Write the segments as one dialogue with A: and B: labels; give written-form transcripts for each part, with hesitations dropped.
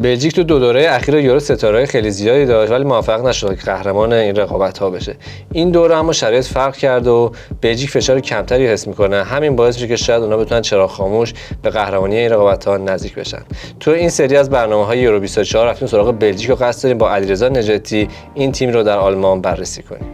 A: بلژیک تو دو دوره اخیر یورو ستاره‌های خیلی زیادی داشت ولی موفق نشد که قهرمان این رقابت‌ها بشه. این دوره اما شرایط فرق کرد و بلژیک فشار کمتری حس می‌کنه. همین باعث میشه که شاید اونا بتونن چراغ خاموش به قهرمانی این رقابت‌ها نزدیک بشن. تو این سری از برنامه‌های یورو 24 رفتیم سراغ بلژیک و قصد داریم با علیرضا نجاتی این تیم رو در آلمان بررسی کنیم.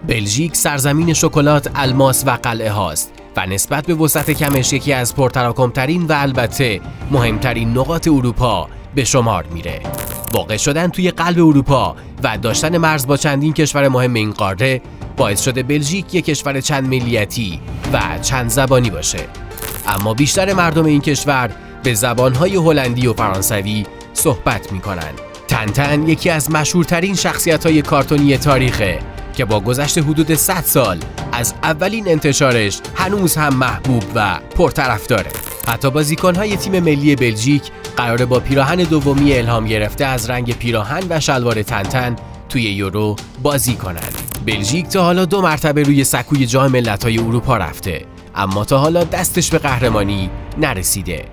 B: بلژیک سرزمین شکلات، الماس و قلعه هاست و نسبت به وسعت کمش یکی از پرتراکم‌ترین و البته مهمترین نقاط اروپا به شمار میره. واقع شدن توی قلب اروپا و داشتن مرز با چندین کشور مهم این قاره باعث شده بلژیک یک کشور چند ملیتی و چند زبانی باشه. اما بیشتر مردم این کشور به زبانهای هلندی و فرانسوی صحبت میکنن. تنتن یکی از مشهورترین شخصیت‌های کارتونی تاریخه که با گذشت حدود 100 سال از اولین انتشارش هنوز هم محبوب و پرطرفداره. حتی بازیکن‌های تیم ملی بلژیک قراره با پیراهن دومی الهام گرفته از رنگ پیراهن و شلوار تنتن توی یورو بازی کنند. بلژیک تا حالا 2 مرتبه روی سکوی جام ملت‌های اروپا رفته، اما تا حالا دستش به قهرمانی نرسیده.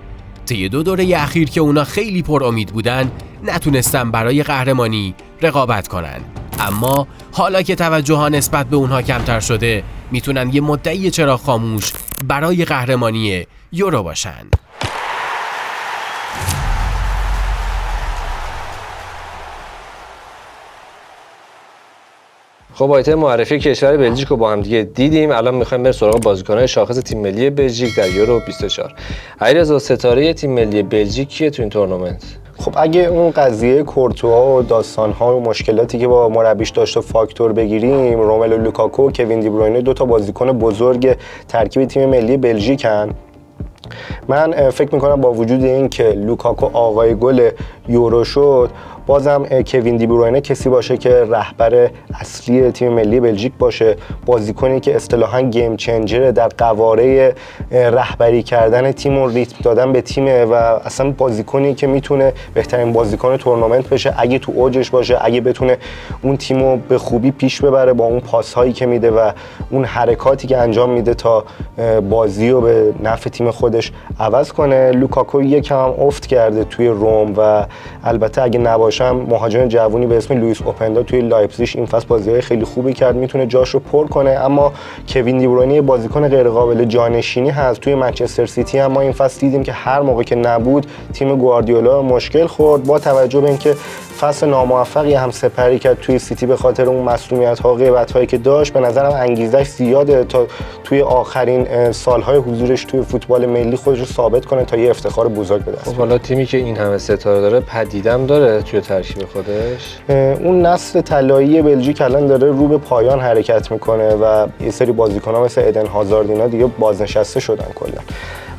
B: طی 2 دوره اخیر که اونا خیلی پر امید بودن، نتونستن برای قهرمانی رقابت کنن. اما حالا که توجه ها نسبت به اونها کمتر شده، میتونن یه مدعی چراغ خاموش برای قهرمانی یورو باشن.
A: خب آیته معرفی کشور بلژیک رو با هم دیگه دیدیم. الان میخوایم بریم سراغ بازیکن‌های شاخص تیم ملی بلژیک در یورو 24. علیرضا ستاره تیم ملی بلژیک کیه تو این تورنمنت؟
C: خب اگه اون قضیه کورتوا و داستان‌ها و مشکلاتی که با مربیش داشته فاکتور بگیریم، روملو لوکاکو و کوین دی بروینه 2 تا بازیکن بزرگ ترکیب تیم ملی بلژیکن. من فکر میکنم با وجود این که لوکاکو آقای گل یورو شد، بازم کوین دی بروینه کسی باشه که رهبر اصلی تیم ملی بلژیک باشه، بازیکنی که اصطلاحاً گیم چنجر در قواره رهبری کردن تیم و ریتم دادن به تیمه و اصلا بازیکنی که میتونه بهترین بازیکن تورنمنت بشه اگه تو اوجش باشه، اگه بتونه اون تیمو به خوبی پیش ببره با اون پاس‌هایی که میده و اون حرکاتی که انجام میده تا بازی رو به نفع تیم خودش عوض کنه. لوکاکو یکم هم افت کرده توی روم و البته اگه نباشه مهاجم جوونی به اسم لوئیس اوپندا توی لایپزیگ این فصل بازی‌های خیلی خوبی کرد، میتونه جاش رو پر کنه. اما کوین دی بروینه بازیکن غیر قابل جانشینی هست. توی منچستر سیتی هم ما این فصل دیدیم که هر موقع که نبود تیم گواردیولا مشکل خورد. با توجه به اینکه فصل ناموفقی هم سپری کرد توی سیتی به خاطر اون مسئولیت‌ها و غیبت‌هایی که داشت، به نظرم انگیزش زیاده تا توی آخرین سال‌های حضورش توی فوتبال ملی خودش رو ثابت کنه تا یه افتخار بزرگ به دست بیاره.
A: خب حالا تیمی که این همه ستاره داره پدیدم داره توی ترکیب خودش.
C: اون نسل طلایی بلژیک الان داره رو به پایان حرکت میکنه و یه سری بازیکن‌ها مثل ادن هازارد اینا دیگه بازنشسته شدن کلا.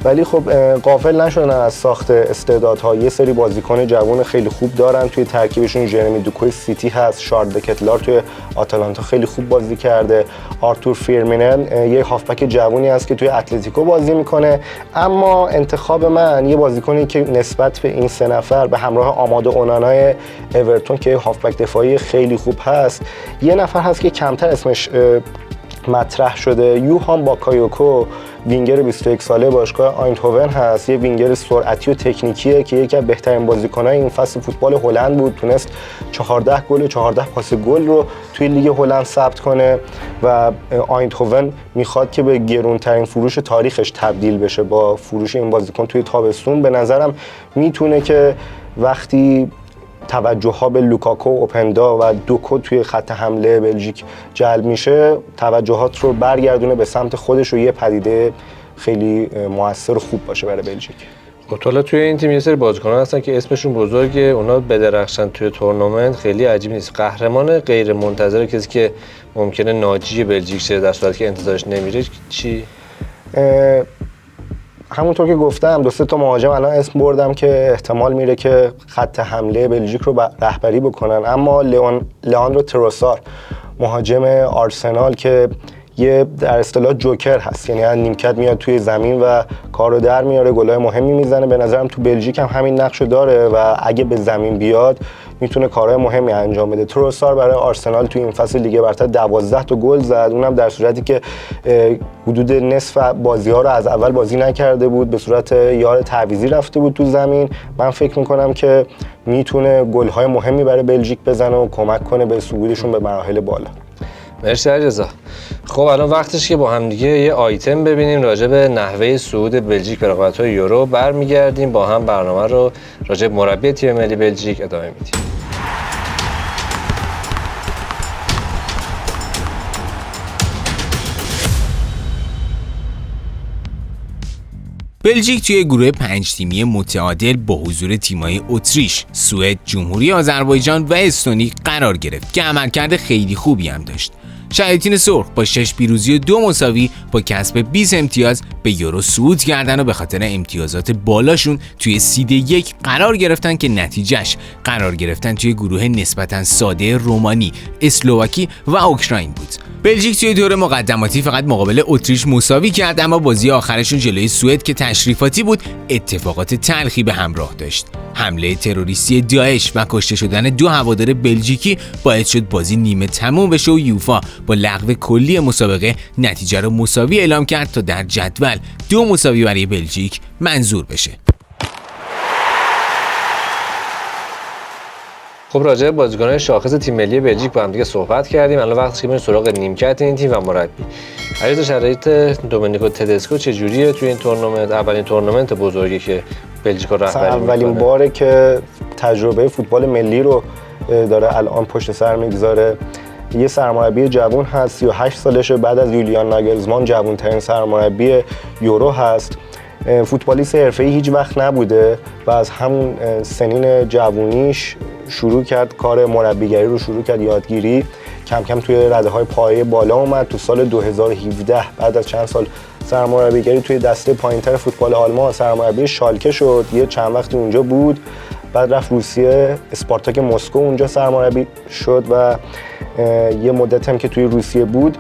C: ولی خب غافل نشدن از ساخت استعدادها. یه سری بازیکن جوان خیلی خوب دارن توی ترکیبشون. جرمی دوکوی سیتی هست، شارل دکتلار توی آتالانتا خیلی خوب بازی کرده، آرتور فیرمینن یه هافبک جوانی هست که توی اتلتیکو بازی میکنه. اما انتخاب من یه بازیکنی که نسبت به این 3 نفر به همراه آماده اونانای اورتون که هافبک دفاعی خیلی خوب هست، یه نفر هست که کمتر اسمش مطرح شده. یوهان باکایوکو، وینگر 21 ساله باشگاه آیندهوون هست. یه وینگر سرعتی و تکنیکیه که یکی از بهترین بازیکن‌های این فصل فوتبال هلند بود. تونست 14 گل و 14 پاس گل رو توی لیگ هلند ثبت کنه و آیندهوون میخواد که به گرونترین فروش تاریخش تبدیل بشه با فروش این بازیکن توی تابستون. به نظرم میتونه که وقتی توجه ها به لوکاکو، اوپندا و دوکو توی خط حمله بلژیک جلب میشه، توجهات رو برگردونه به سمت خودش و یه پدیده خیلی موثر و خوب باشه برای بلژیک.
A: خب حالا توی این تیم یه سری بازیکنان هستن که اسمشون بزرگه، اونا بدرخشن توی تورنمنت خیلی عجیب نیست. قهرمان غیر منتظر کسی که ممکنه ناجی بلژیک شه در صورتی که انتظارش نمیره چی؟
C: همونطور که گفتم 2-3 تا مهاجم الان اسم بردم که احتمال میره که خط حمله بلژیک رو رهبری بکنن. اما لئاندرو تروسار مهاجم آرسنال که یه در اصطلاح جوکر هست، یعنی از نیمکت میاد توی زمین و کارو در میاره، گلای مهمی میزنه. به نظرم تو بلژیک هم همین نقشو داره و اگه به زمین بیاد میتونه کارهای مهمی انجام بده. تروسار برای آرسنال توی این فصل لیگ برتر 12 تا گل زد، اونم در صورتی که حدود نصف بازی‌ها رو از اول بازی نکرده بود، به صورت یار تعویضی رفته بود تو زمین. من فکر میکنم که میتونه گل‌های مهمی برای بلژیک بزنه و کمک کنه به صعودشون به مراحل بالا.
A: مرسی علیرضا. خب الان وقتش که با هم دیگه یه آیتم ببینیم راجع به نحوه صعود بلژیک به رقابت‌های یورو. برمیگردیم با هم برنامه رو راجع به مربی تیم ملی بلژیک ادامه میدیم.
D: بلژیک توی گروه 5 تیمی متعادل با حضور تیم‌های اتریش، سوئد، جمهوری آذربایجان و استونی قرار گرفت که عملکرد خیلی خوبی هم داشت. شیاطین سرخ با 6 پیروزی و 2 مساوی با کسب 20 امتیاز به یورو صعود کردن و به خاطر امتیازات بالاشون توی سید 1 قرار گرفتن که نتیجهش قرار گرفتن توی گروه نسبتاً ساده رومانی، اسلواکی و اوکراین بود. بلژیک توی دور مقدماتی فقط مقابل اتریش مساوی کرد، اما بازی آخرشون جلوی سوئد که تشریفاتی بود اتفاقات تلخی به همراه داشت. حمله تروریستی داعش و کشته شدن 2 هوادار بلژیکی باعث شد بازی نیمه تموم بشه و یوفا با لغو کلی مسابقه نتیجه رو مساوی اعلام کرد تا در جدول 2 مساوی برای بلژیک منظور بشه.
A: خب راجع به بازیکنان شاخص تیم ملی بلژیک با هم دیگه صحبت کردیم. الان وقتش که بریم سراغ نیمکت این تیم و مربی. علیرضا شرایط دومینیکو تدسکو چجوریه توی این تورنمنت؟ اولین تورنمنت بزرگی که بلژیک رو رهبری می‌کنه.
C: اولین باره که تجربه فوتبال ملی رو داره الان پشت سر میگذاره. یه سرمربی جوان هست، 38 سالشه، بعد از یولیان ناگلزمان جوان‌ترین سرمربی یورو هست. فوتبالیست حرفه‌ای هیچ وقت نبوده و از همون سنین جوونیش شروع کرد کار مربیگری رو شروع کرد، یادگیری. کم کم توی رده های پایه بالا اومد. تو سال 2017 بعد از چند سال سرمربیگری توی دسته پایینتر فوتبال آلمان سرمربی شالکه شد. یه چند وقتی اونجا بود، بعد رفت روسیه، اسپارتاک مسکو اونجا سرمربی شد و یه مدت هم که توی روسیه بود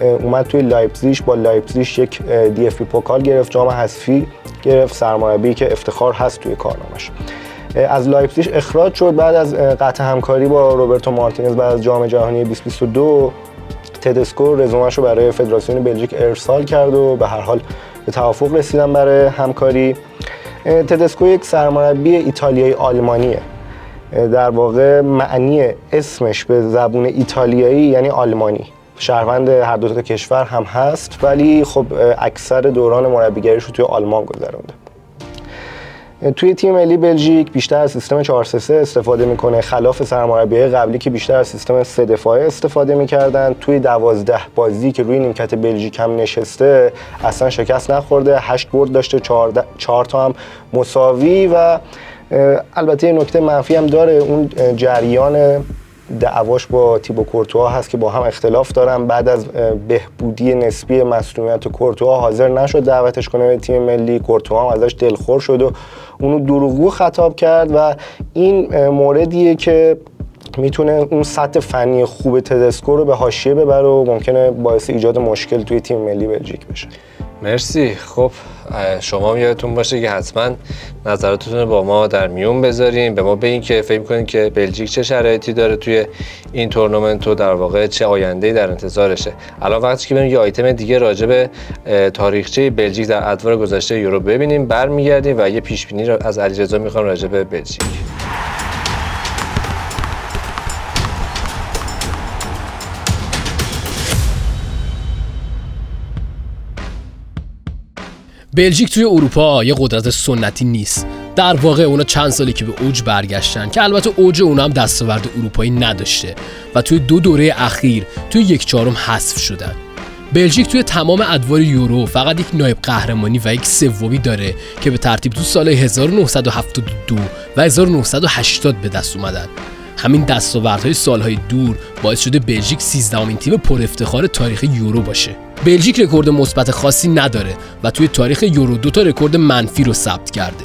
C: اومد توی لایپزیگ، با لایپزیگ یک دی اف بی پوکال گرفت، جام حذفی گرفت، سرمربی که افتخار هست توی کارنامش. از لایپزیگ اخراج شد بعد از قطع همکاری با روبرتو مارتینز بعد از جام جهانی 2022. تدسکو رزومه‌شو برای فدراسیون بلژیک ارسال کرد و به هر حال به توافق رسیدن برای همکاری. تدسکو یک سرمربی ایتالیایی آلمانیه. در واقع معنی اسمش به زبون ایتالیایی یعنی آلمانی. شهروند هر دو تا کشور هم هست، ولی خب اکثر دوران مربیگریش رو توی آلمان گذرونده. توی تیم ملی بلژیک بیشتر از سیستم 4-3-3 استفاده میکنه، خلاف سرمربی‌های قبلی که بیشتر از سیستم 3 دفاعه استفاده میکردن. توی 12 بازی که روی نیمکت بلژیک هم نشسته اصلا شکست نخورده، 8 برد داشته، 4 تا هم مساوی. و البته نکته منفی هم داره، اون جریان دعواش با تیبو کورتوا هست که با هم اختلاف دارن. بعد از بهبودی نسبی مسئولیت کورتوا حاضر نشد دعوتش کنه به تیم ملی. کورتوا هم ازش دلخور شد و اونو دروغگو خطاب کرد و این موردیه که میتونه اون سطح فنی خوب تدسکو رو به حاشیه ببره و ممکنه باعث ایجاد مشکل توی تیم ملی بلژیک بشه.
A: مرسی. خب شما یادتون باشه که حتما نظراتتون رو با ما در میون بذارین، به ما بگین که فکر می‌کنین که بلژیک چه شرایطی داره توی این تورنمنت و در واقع چه آینده‌ای در انتظارشه. الان وقتی که بریم یه آیتم دیگه راجع به تاریخچه بلژیک در ادوار گذشته یورو ببینیم، برمیگردیم و یه پیش‌بینی رو از علیرضا می‌خوام راجع به بلژیک.
E: بلژیک توی اروپا یه قدرت سنتی نیست. در واقع اونا چند سالی که به اوج برگشتن، که البته اوج اونا هم دستاورد اروپایی نداشته و توی 2 دوره اخیر توی 1/4 حذف شدن. بلژیک توی تمام ادوار یورو فقط یک نایب قهرمانی و یک سومی داره که به ترتیب تو سالهای 1972 و 1980 به دست اومدن. همین دستاوردهای سالهای دور باعث شده بلژیک 13مین تیم پر افتخار تاریخ یورو باشه. بلژیک رکورد مثبت خاصی نداره و توی تاریخ یورو 2 تا رکورد منفی رو ثبت کرده.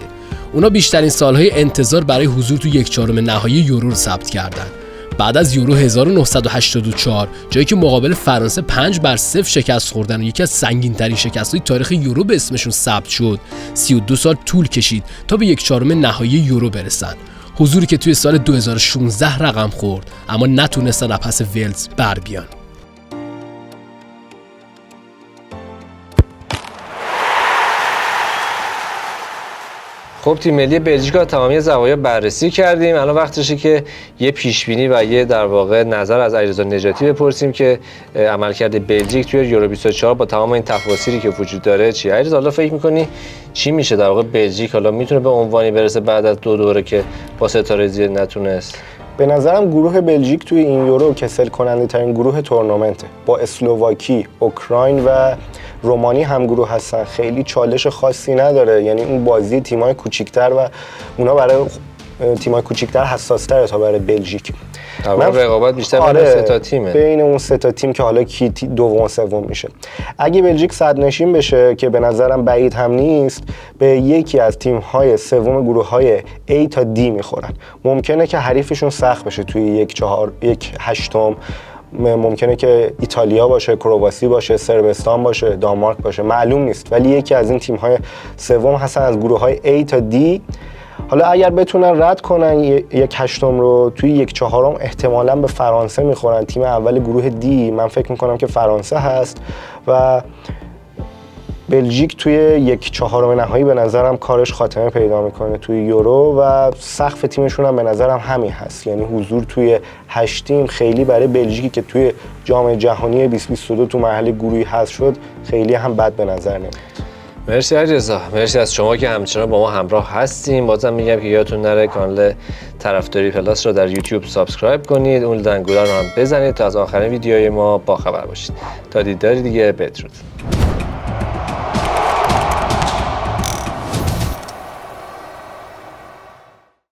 E: اونا بیشترین سالهای انتظار برای حضور توی 1/4 نهایی یورو رو ثبت کردن. بعد از یورو 1984 جایی که مقابل فرانسه 5-0 شکست خوردن و یکی از سنگین‌ترین شکست‌های تاریخ یورو به اسمشون ثبت شد، 32 سال طول کشید تا به 1/4 نهایی یورو برسن. حضوری که توی سال 2016 رقم خورد اما نتونستن از پس ولز بر بیان.
A: خب تیم ملی بلژیک رو تمامی زوایا بررسی کردیم. الان وقتشه که یه پیشبینی و یه در واقع نظر از علیرضا نجاتی بپرسیم که عملکرد بلژیک توی یورو 24 با تمام این تفاصیلی که وجود داره چیه. علیرضا حالا فکر می‌کنی چی میشه در واقع بلژیک حالا میتونه به عنوانی برسه بعد از 2 دوره که با ستاره زیاد نتونست؟
C: به نظرم گروه بلژیک توی این یورو کسل کننده ترین گروه تورنمنته. با اسلواکی، اوکراین و رومانی هم گروه هستن. خیلی چالش خاصی نداره، یعنی اون بازی تیمای کوچیک‌تر و اونا برای تیمای کوچیک‌تر حساس‌تره تا برای بلژیک.
A: من رقابت بیشتر بین 3 تا تیمه.
C: بین اون 3 تا تیم که حالا کی دوم سوم میشه. اگه بلژیک صدرنشین بشه که به نظرم بعید هم نیست، به یکی از تیم‌های سوم گروه‌های A تا D میخورن. ممکنه که حریفشون سخت بشه توی 1/8. ممکنه که ایتالیا باشه، کرواسی باشه، صربستان باشه، دانمارک باشه، معلوم نیست، ولی یکی از این تیم‌های سوم هستن از گروه‌های A تا D. حالا اگر بتونن رد کنن 1/8 رو، توی 1/4 احتمالاً به فرانسه میخورن. تیم اول گروه D من فکر میکنم که فرانسه هست و بلژیک توی 1/4 نهایی به نظرم کارش خاتمه پیدا میکنه توی یورو و سقف تیمشون هم به نظرم همین هست. یعنی حضور توی 8 تیم خیلی برای بلژیکی که توی جام جهانی 2022 تو مرحله گروهی حذف شد خیلی هم بد به نظر نمیاد.
A: مرسی علیرضا، مرسی از شما که همچنان با ما همراه هستیم. بازم میگم که یادتون نره کانال طرفداری پلاس رو در یوتیوب سابسکرایب کنید، اون زنگوله رو هم بزنید تا از آخرین ویدیوهای ما با خبر باشید. تا دیداری دیگه، بدرود.